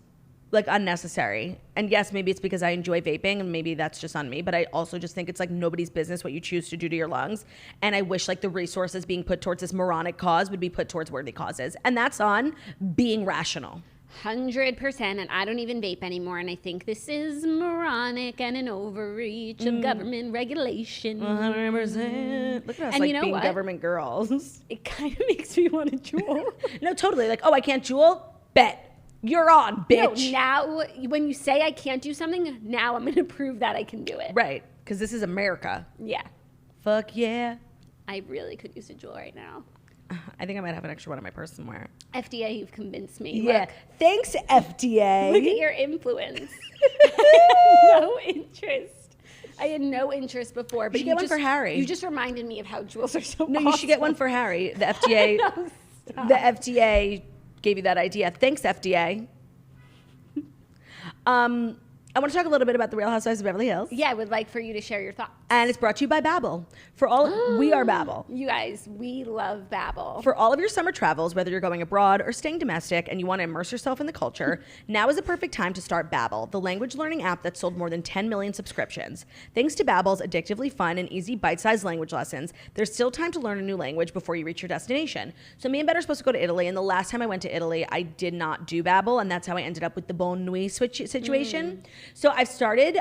like unnecessary. And yes, maybe it's because I enjoy vaping and maybe that's just on me, but I also just think it's like nobody's business what you choose to do to your lungs. And I wish like the resources being put towards this moronic cause would be put towards worthy causes. And that's on being rational. 100%, and I don't even vape anymore, and I think this is moronic and an overreach of government regulation. 100%. Look at us, And like you know being what? government girls. It kind of makes me want to Juul. No, totally. Like, oh, I can't Juul? Bet. You're on, bitch. No, now, when you say I can't do something, now I'm going to prove that I can do it. Right, because this is America. Yeah. Fuck yeah. I really could use a Juul right now. I think I might have an extra one in my purse somewhere. FDA, you've convinced me. Yeah. Look, Thanks, FDA. look at your influence. I had no interest. I had no interest before. But should get one for Harry. You just reminded me of how Juuls are so No, awesome. you should get one for Harry. The FDA, No, stop. the FDA gave you that idea. Thanks, FDA. I want to talk a little bit about the Real Housewives of Beverly Hills. Yeah, I would like for you to share your thoughts. And it's brought to you by Babbel. We are Babbel. You guys, we love Babbel. For all of your summer travels, whether you're going abroad or staying domestic and you want to immerse yourself in the culture, now is the perfect time to start Babbel, the language learning app that sold more than 10 million subscriptions. Thanks to Babbel's addictively fun and easy bite-sized language lessons, there's still time to learn a new language before you reach your destination. So me and Bet are supposed to go to Italy, and the last time I went to Italy, I did not do Babbel, and that's how I ended up with the Bon Nuit situation. So I've started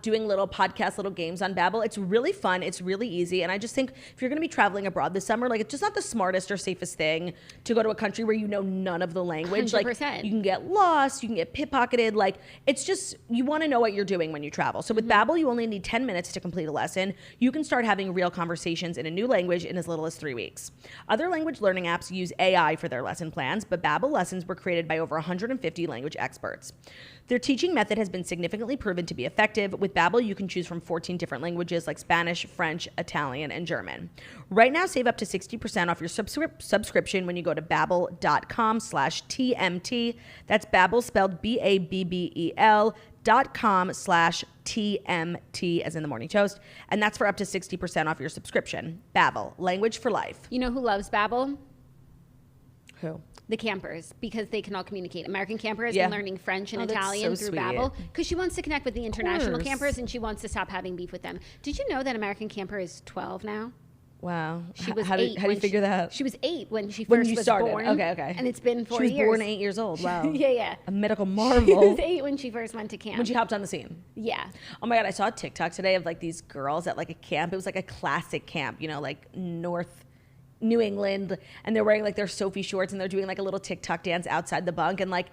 doing little podcasts, little games on Babbel. It's really fun. It's really easy. And I just think if you're going to be traveling abroad this summer, like it's just not the smartest or safest thing to go to a country where you know none of the language. 100%. Like you can get lost, you can get pickpocketed. Like it's just, you want to know what you're doing when you travel. So with Babbel, you only need 10 minutes to complete a lesson. You can start having real conversations in a new language in as little as 3 weeks. Other language learning apps use AI for their lesson plans, but Babbel lessons were created by over 150 language experts. Their teaching method has been significantly proven to be effective. With Babbel, you can choose from 14 different languages like Spanish, French, Italian, and German. Right now, save up to 60% off your subscription when you go to babbel.com/TMT. That's Babbel spelled babbel.com/TMT as in the morning toast. And that's for up to 60% off your subscription. Babbel, language for life. You know who loves Babbel? Who? The campers, because they can all communicate. American Camper has been learning French and Italian through Babbel because she wants to connect with the international campers and she wants to stop having beef with them. Did you know that American Camper is 12 now? Wow. She was how do you figure that? She was 8 when she first was born. Okay. And it's been 4 years. She was born 8 years old. Wow. Yeah. A medical marvel. She was 8 when she first went to camp. When she hopped on the scene. Yeah. Oh my God, I saw a TikTok today of like these girls at like a camp. It was like a classic camp, you know, like North New England, and they're wearing like their Sophie shorts and they're doing like a little TikTok dance outside the bunk, and like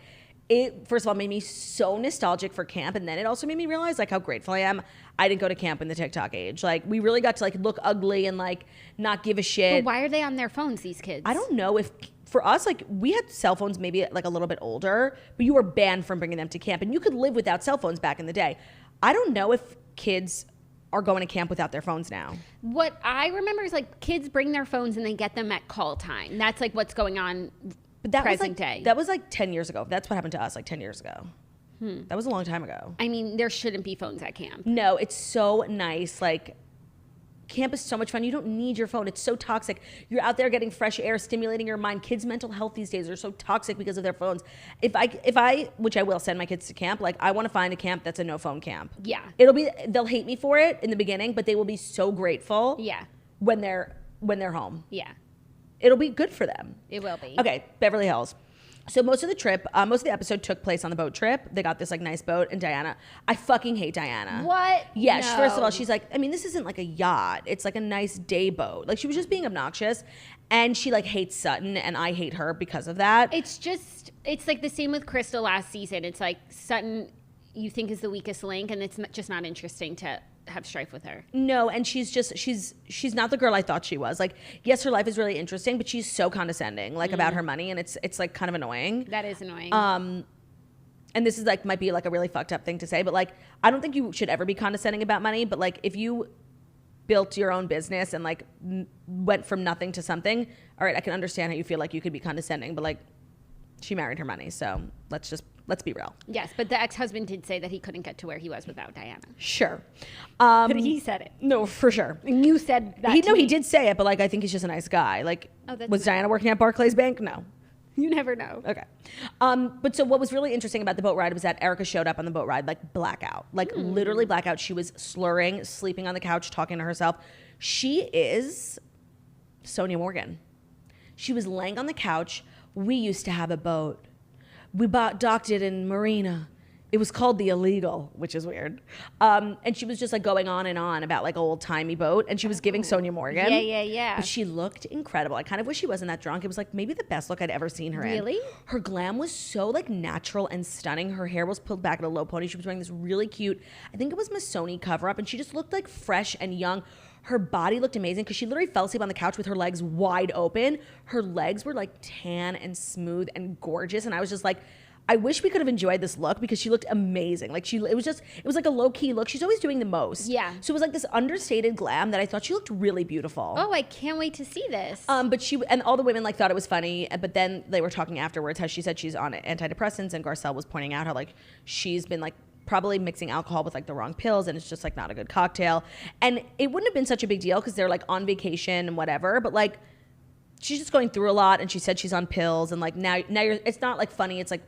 it first of all made me so nostalgic for camp, and then it also made me realize like how grateful I am I didn't go to camp in the TikTok age. Like we really got to like look ugly and like not give a shit. But why are they on their phones, these kids? I don't know. If for us, like we had cell phones maybe like a little bit older, but you were banned from bringing them to camp, and you could live without cell phones back in the day. I don't know if kids are going to camp without their phones now. What I remember is like kids bring their phones and they get them at call time. That's like what's going on present day. That was like 10 years ago. That's what happened to us like 10 years ago. That was a long time ago. I mean, there shouldn't be phones at camp. No, it's so nice. Like camp is so much fun. You don't need your phone. It's so toxic. You're out there getting fresh air, stimulating your mind. Kids' mental health these days are so toxic because of their phones. If I, which I will send my kids to camp, like I want to find a camp that's a no phone camp. Yeah. They'll hate me for it in the beginning, but they will be so grateful. Yeah. When they're home. Yeah. It'll be good for them. It will be. Okay, Beverly Hills. So most of the episode took place on the boat trip. They got this like nice boat, and Diana, I fucking hate Diana. What? Yeah, No. First of all, she's like, I mean, this isn't like a yacht. It's like a nice day boat. Like she was just being obnoxious, and she like hates Sutton, and I hate her because of that. It's like the same with Crystal last season. It's like Sutton, you think is the weakest link, and it's just not interesting to have strife with her. No, and she's not the girl I thought she was. Like, yes, her life is really interesting, but she's so condescending, like about her money, and it's like kind of annoying. That is annoying. And this is like might be like a really fucked up thing to say, but like I don't think you should ever be condescending about money. But like if you built your own business and like went from nothing to something, all right, I can understand how you feel like you could be condescending, but like she married her money, so let's be real. Yes, but the ex-husband did say that he couldn't get to where he was without Diana. Sure. But he said it. No, for sure. And you said that he did say it, but like I think he's just a nice guy. Like, was Diana working at Barclays Bank? No. You never know. Okay. But so what was really interesting about the boat ride was that Erica showed up on the boat ride like blackout. Like literally blackout. She was slurring, sleeping on the couch, talking to herself. She is Sonia Morgan. She was laying on the couch. We used to have a boat. We docked it in Marina. It was called the Illegal, which is weird. And she was just like going on and on about like old timey boat, and she was giving Sonia Morgan. Yeah. But she looked incredible. I kind of wish she wasn't that drunk. It was like maybe the best look I'd ever seen her in. Really? Her glam was so like natural and stunning. Her hair was pulled back at a low pony. She was wearing this really cute, I think it was Missoni cover up, and she just looked like fresh and young. Her body looked amazing because she literally fell asleep on the couch with her legs wide open. Her legs were like tan and smooth and gorgeous, and I was just like, I wish we could have enjoyed this look because she looked amazing. Like it was like a low key look. She's always doing the most. Yeah. So it was like this understated glam that I thought she looked really beautiful. Oh, I can't wait to see this. But and all the women like thought it was funny. But then they were talking afterwards how she said she's on antidepressants, and Garcelle was pointing out how like she's been like probably mixing alcohol with like the wrong pills, and it's just like not a good cocktail. And it wouldn't have been such a big deal because they're like on vacation and whatever. But like she's just going through a lot, and she said she's on pills, and like now it's not like funny. It's like,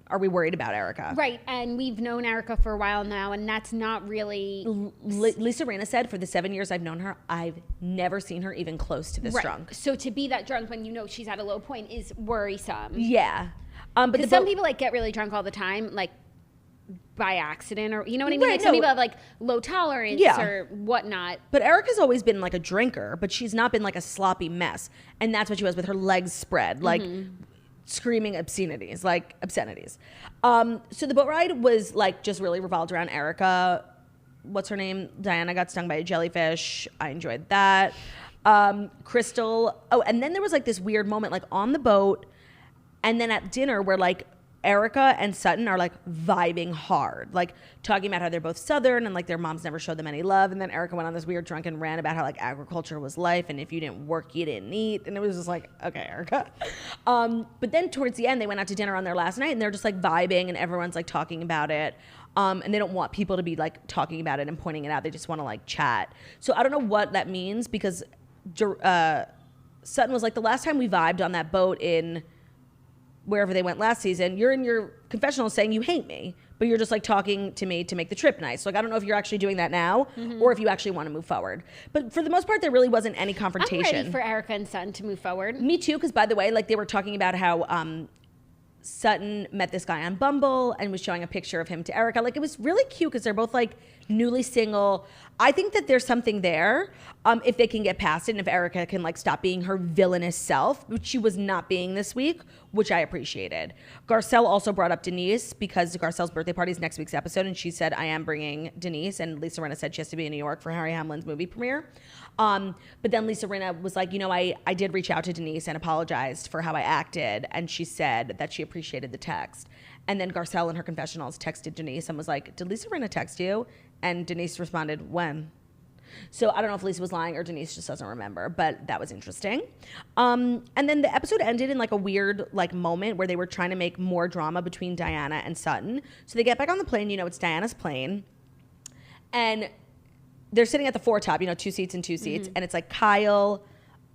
are we worried about Erica? Right, and we've known Erica for a while now, and that's not really... Lisa Rinna said, for the 7 years I've known her, I've never seen her even close to this drunk. So to be that drunk when you know she's at a low point is worrisome. Yeah. But some people like get really drunk all the time, like by accident, or you know what I mean? Right, like some people have like low tolerance or whatnot. But Erica's always been like a drinker, but she's not been like a sloppy mess. And that's what she was with her legs spread. Like... screaming obscenities. So the boat ride was like just really revolved around Erica. What's her name? Diana got stung by a jellyfish. I enjoyed that. Crystal. Oh, and then there was like this weird moment like on the boat and then at dinner where like Erica and Sutton are like vibing hard, like talking about how they're both Southern and like their moms never showed them any love. And then Erica went on this weird drunken rant about how like agriculture was life and if you didn't work, you didn't eat. And it was just like, okay, Erica. But then towards the end, they went out to dinner on their last night and they're just like vibing and everyone's like talking about it. And they don't want people to be like talking about it and pointing it out. They just want to like chat. So I don't know what that means because Sutton was like, the last time we vibed on that boat in wherever they went last season, you're in your confessional saying you hate me, but you're just like talking to me to make the trip nice. Like, I don't know if you're actually doing that now or if you actually want to move forward. But for the most part, there really wasn't any confrontation. I'm ready for Erica and Sutton to move forward. Me too, because by the way, like they were talking about how Sutton met this guy on Bumble and was showing a picture of him to Erica. Like, it was really cute because they're both like newly single. I think that there's something there if they can get past it and if Erica can like stop being her villainous self, which she was not being this week, which I appreciated. Garcelle also brought up Denise because Garcelle's birthday party is next week's episode and she said, I am bringing Denise, and Lisa Rinna said she has to be in New York for Harry Hamlin's movie premiere. But then Lisa Rinna was like, you know, I did reach out to Denise and apologized for how I acted, and she said that she appreciated the text. And then Garcelle in her confessionals texted Denise and was like, did Lisa Rinna text you? And Denise responded, when? So I don't know if Lisa was lying or Denise just doesn't remember, but that was interesting. And then the episode ended in like a weird like moment where they were trying to make more drama between Diana and Sutton. So they get back on the plane, you know, it's Diana's plane. And they're sitting at the foretop, you know, 2 seats and 2 seats. And it's like Kyle,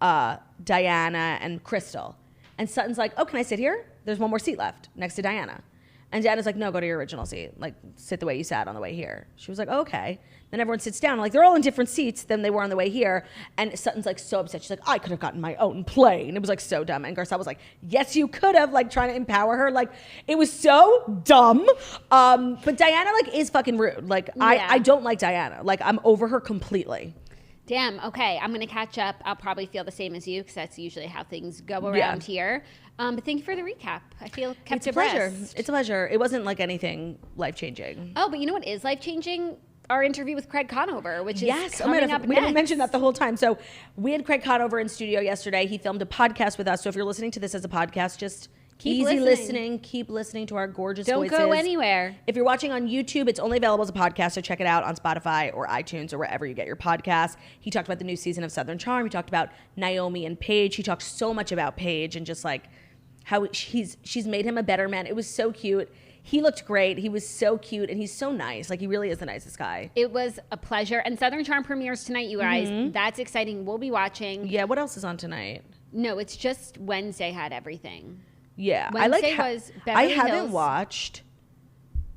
Diana, and Crystal. And Sutton's like, oh, can I sit here? There's one more seat left next to Diana. And Diana's like, no, go to your original seat. Like, sit the way you sat on the way here. She was like, oh, okay. Then everyone sits down. Like, they're all in different seats than they were on the way here. And Sutton's like so upset. She's like, I could have gotten my own plane. It was like so dumb. And Garcelle was like, yes, you could have, like trying to empower her. Like, it was so dumb. But Diana like is fucking rude. Like, yeah. I don't like Diana. Like, I'm over her completely. Damn, okay, I'm gonna catch up. I'll probably feel the same as you because that's usually how things go around here. But thank you for the recap. I feel kept abreast. It's a pleasure. It wasn't like anything life-changing. Oh, but you know what is life-changing? Our interview with Craig Conover, which is coming up next. We didn't mention that the whole time. So we had Craig Conover in studio yesterday. He filmed a podcast with us. So if you're listening to this as a podcast, just keep listening. Keep listening to our gorgeous voices. Don't go anywhere. If you're watching on YouTube, it's only available as a podcast, so check it out on Spotify or iTunes or wherever you get your podcasts. He talked about the new season of Southern Charm. He talked about Naomi and Paige. He talked so much about Paige and just like how she's made him a better man. It was so cute. He looked great. He was so cute, and he's so nice. Like, he really is the nicest guy. It was a pleasure. And Southern Charm premieres tonight, you guys. That's exciting. We'll be watching. Yeah, what else is on tonight? No, it's just Wednesday had everything. Yeah. Wednesday was Beverly Hills. I haven't watched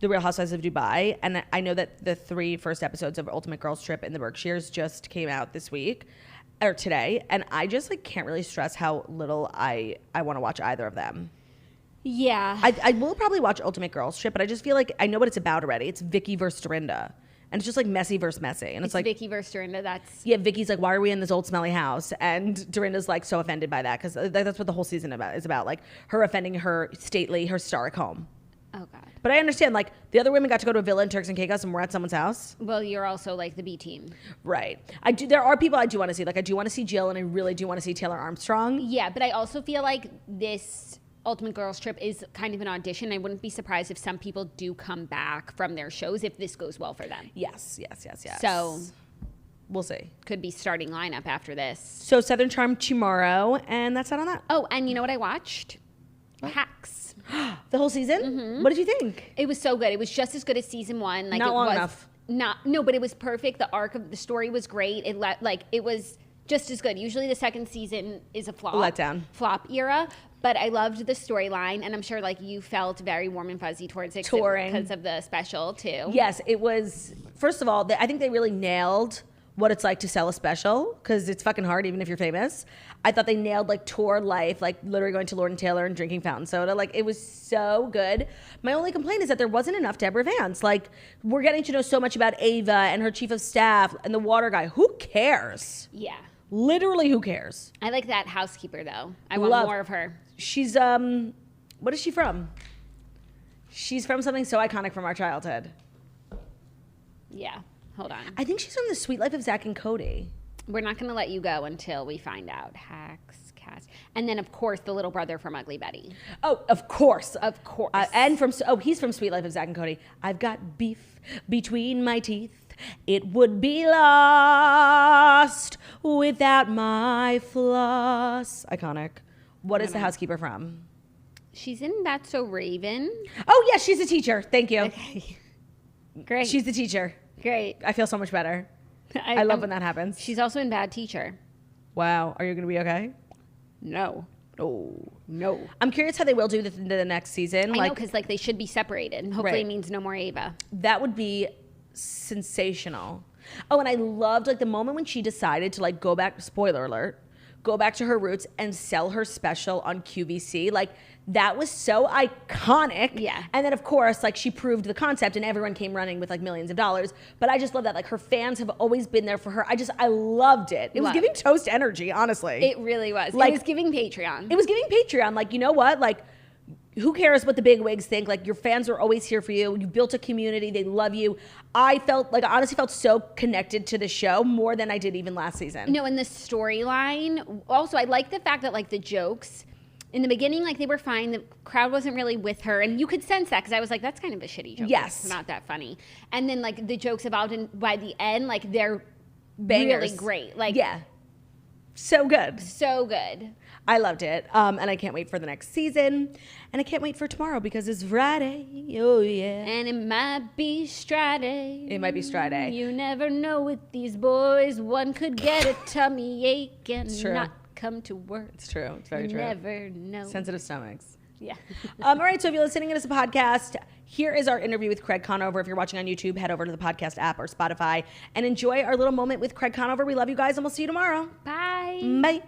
The Real Housewives of Dubai, and I know that the 3 first episodes of Ultimate Girls Trip in the Berkshires just came out this week, or today, and I just, like, can't really stress how little I want to watch either of them. Yeah. I will probably watch Ultimate Girls Trip, but I just feel like I know what it's about already. It's Vicky versus Dorinda. And it's just like messy versus messy. And it's like Vicky versus Dorinda. Yeah, Vicky's like, why are we in this old smelly house? And Dorinda's like so offended by that because that's what the whole season is about. Like her offending her stately, historic home. Oh, God. But I understand, like, the other women got to go to a villa in Turks and Caicos and we're at someone's house. Well, you're also like the B team. Right. There are people I do want to see. Like, I do want to see Jill and I really do want to see Taylor Armstrong. Yeah, but I also feel like this Ultimate Girls Trip is kind of an audition. I wouldn't be surprised if some people do come back from their shows if this goes well for them. Yes. So we'll see. Could be starting lineup after this. So Southern Charm tomorrow, and that's that on that. Oh, and you know what I watched? What? Hacks. The whole season? What did you think? It was so good. It was just as good as season 1. Like, not it long was enough. No, but it was perfect. The arc of the story was great. It was just as good. Usually the second season is a flop. Letdown. Flop era. But I loved the storyline, and I'm sure like you felt very warm and fuzzy towards it touring because of the special too. Yes, it was. First of all, I think they really nailed what it's like to sell a special because it's fucking hard even if you're famous. I thought they nailed like tour life, like literally going to Lord and Taylor and drinking fountain soda. Like it was so good. My only complaint is that there wasn't enough Deborah Vance. Like we're getting to know so much about Ava and her chief of staff and the water guy. Who cares? Yeah. Literally, who cares? I like that housekeeper though. I want more of her. She's what is she from? She's from something so iconic from our childhood. Yeah. Hold on. I think she's from The Sweet Life of Zach and Cody. We're not going to let you go until we find out. Hacks, cast. And then, of course, the little brother from Ugly Betty. Oh, of course. Of course. And he's from Sweet Life of Zach and Cody. I've got beef between my teeth. It would be lost without my floss. Iconic. What is the housekeeper from? She's in That's So Raven. Oh, yeah, she's a teacher. Thank you. Okay. Great. She's the teacher. Great. I feel so much better. I love when that happens. She's also in Bad Teacher. Wow. Are you going to be okay? No. Oh. No. I'm curious how they will do this into the next season. I know, because they should be separated. And hopefully Right. it means no more Ava. That would be sensational. Oh, and I loved the moment when she decided to go back, spoiler alert, go back to her roots and sell her special on QVC. That was so iconic. Yeah. And then of course, she proved the concept and everyone came running with millions of dollars. But I just love that. Her fans have always been there for her. I loved it. It was giving Toast energy, honestly. It really was. It was giving Patreon. It was giving Patreon. You know what? Who cares what the big wigs think? Your fans are always here for you. You built a community. They love you. I honestly felt so connected to the show more than I did even last season. No, and the storyline. Also, I like the fact that the jokes in the beginning, they were fine. The crowd wasn't really with her, and you could sense that because I was like, that's kind of a shitty joke. Yes. It's not that funny. And then the jokes about, and by the end, they're Bangers. really great. Yeah. So good. So good. I loved it. And I can't wait for the next season. And I can't wait for tomorrow because it's Friday. Oh, yeah. And it might be Stride. It might be Stride. You never know with these boys. One could get a tummy ache and not come to work. It's true. It's very true. You never know. Sensitive stomachs. Yeah. All right. So if you're listening to this podcast, here is our interview with Craig Conover. If you're watching on YouTube, head over to the podcast app or Spotify and enjoy our little moment with Craig Conover. We love you guys and we'll see you tomorrow. Bye. Bye.